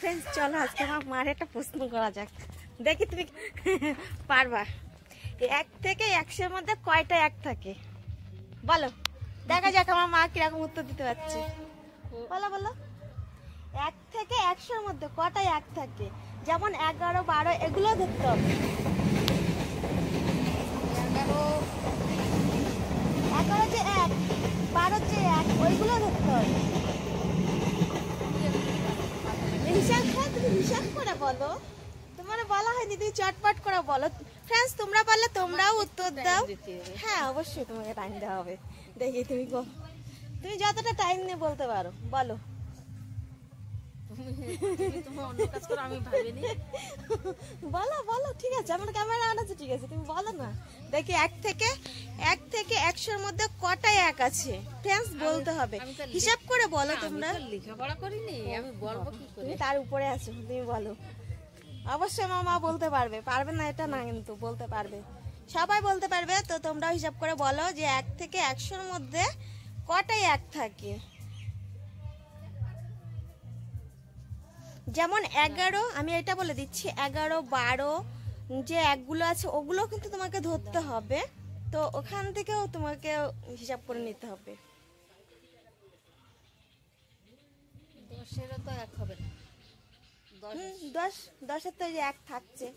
Friends চলো আজকে আমার মার একটা প্রশ্ন করা যাক, দেখি তুমি পারবা। 1 থেকে 100-এর মধ্যে কয়টা 1 থাকে বলো, দেখা যাক আমার মা কিরকম উত্তর দিতে পারছে। বলো বলো, 1 থেকে 100-এর মধ্যে কটা 1 থাকে? যেমন 11, 12 এগুলো ধরতে হবে। 11 যে 1, 12 যে 1 ওইগুলো ধরতে হবে। হিসাব করে বলো, তোমার বলা হয়নি, তুমি চটপট করে বলো। ফ্রেন্ডস তোমরা পারলে তোমরাও উত্তর দাও। হ্যাঁ অবশ্যই তোমাকে টাইম দেওয়া হবে। দেখি তুমি যতটা টাইম নিয়ে বলতে পারো বলো। বলো বলো, ঠিক আছে, আমার ক্যামেরা অন আছে, ঠিক আছে, তুমি বলো না। দেখি 1 থেকে 100-এর মধ্যে কটা 1 আছে ফ্রেন্ডস বলতে হবে। হিসাব করে বলো। তোমরা লেখাপড়া করিনি, আমি বলবো কি করে? তুমি তার উপরে আছো, তুমি বলো। অবশ্যই আমার মা বলতে পারবে, পারবে না এটা না, কিন্তু বলতে পারবে, সবাই বলতে পারবে। তো তোমরাও হিসাব করে বলো যে 1 থেকে 100-এর মধ্যে কটা 1 থাকে। যেমন 11, আমি এটা বলে দিচ্ছি, 11, 12 যে 1গুলো আছে ওগুলো কিন্তু তোমাকে ধরতে হবে। তো ওখান থেকেও তোমাকে হিসাব করে নিতে হবে। 10-এরও তো 1 হবে না। 10-এর তো 1 থাকছে,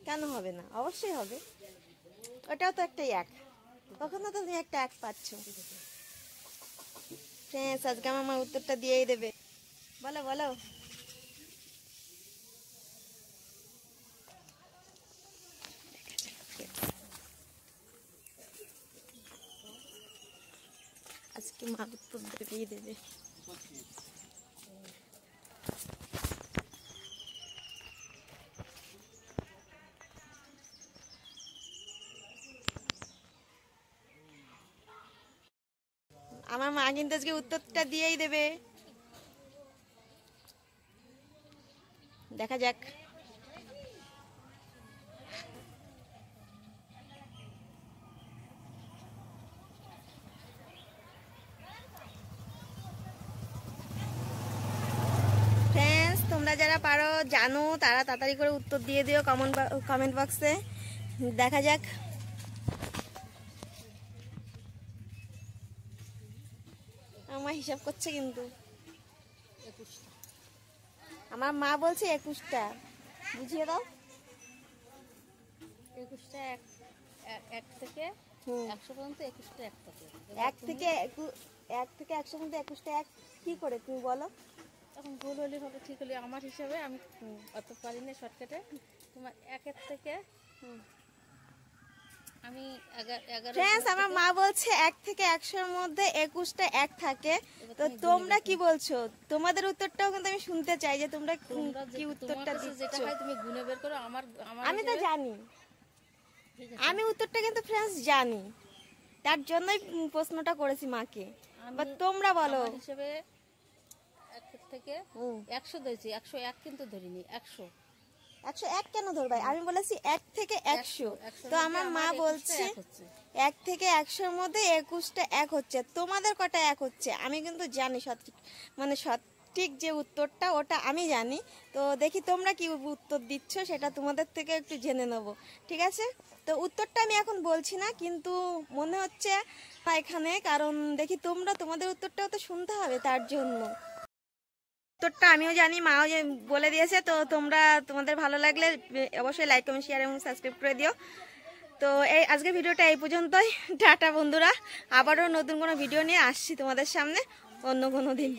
কেন হবে না? অবশ্যই হবে, ওটাও তো একটা 1। তখন তো তুমি একটা 1 পাচ্ছ। ফ্রেন্ডস আজকে আমার মা উত্তরটা দিয়েই দেবে। বলো বলো। আজকে মা উত্তর দিয়েই দেবে। আমার মা কিন্তু আজকে উত্তরটা দিয়েই দেবে, দেখা যাক। ফ্রেন্ডস তোমরা যারা পারো জানো তারা তাড়াতাড়ি করে উত্তর দিয়ে দিও কমেন্ট বক্সে, দেখা যাক। আমার হিসাব করছে কিন্তু 21টা। আমার মা বলছে 21টা, বুঝিয়ে দাও। 21টা 1 থেকে 100 পর্যন্ত 21টা 1 থাকে। 1 থেকে 100 মধ্যে 21টা 1 কি করে তুমি বলো? এখন ভুল হলে হবে, ঠিক হলে আমার হিসাবে আমি অত পারি না শর্টকাটে। তোমার 1-এর থেকে আমি 11। ফ্রেন্ডস আমার মা বলছে 1 থেকে 100-এর মধ্যে 21টা 1 থাকে। তো তোমরা কি বলছো? তোমাদের উত্তরটাও কিন্তু আমি শুনতে চাই যে তোমরা কি উত্তরটা দিচ্ছ। যেটা হয় তুমি গুনে বের করো। আমি তো জানি, আমি উত্তরটা কিন্তু ফ্রেন্ডস জানি, তার জন্যই প্রশ্নটা করেছি মাকে। বাট তোমরা বলো। হিসেবে 1 থেকে 100 ধরেছি, 101 কিন্তু ধরিনি। 101 কেন ধরবাই? আমি বলেছি 1 থেকে 100। তো আমার মা বলছে 1 থেকে 100-এর মধ্যে 21টা 1 হচ্ছে। তোমাদের কটা 1 হচ্ছে আমি কিন্তু জানি, সঠিক যে উত্তরটা ওটা আমি জানি। তো দেখি তোমরা কি উত্তর দিচ্ছ, সেটা তোমাদের থেকে একটু জেনে নেব, ঠিক আছে? তো উত্তরটা আমি এখন বলছি না, কিন্তু মনে হচ্ছে এখানে, কারণ দেখি তোমাদের উত্তরটাও তো শুনতে হবে, তার জন্য। উত্তরটা আমিও জানি, মাও বলে দিয়েছে। তো তোমাদের ভালো লাগলে অবশ্যই লাইক, কমেন্ট, শেয়ার এবং সাবস্ক্রাইব করে দিও। তো আজকের ভিডিওটা এই পর্যন্তই। টাটা বন্ধুরা, আবারও নতুন কোনো ভিডিও নিয়ে আসছি তোমাদের সামনে অন্য কোনো দিন।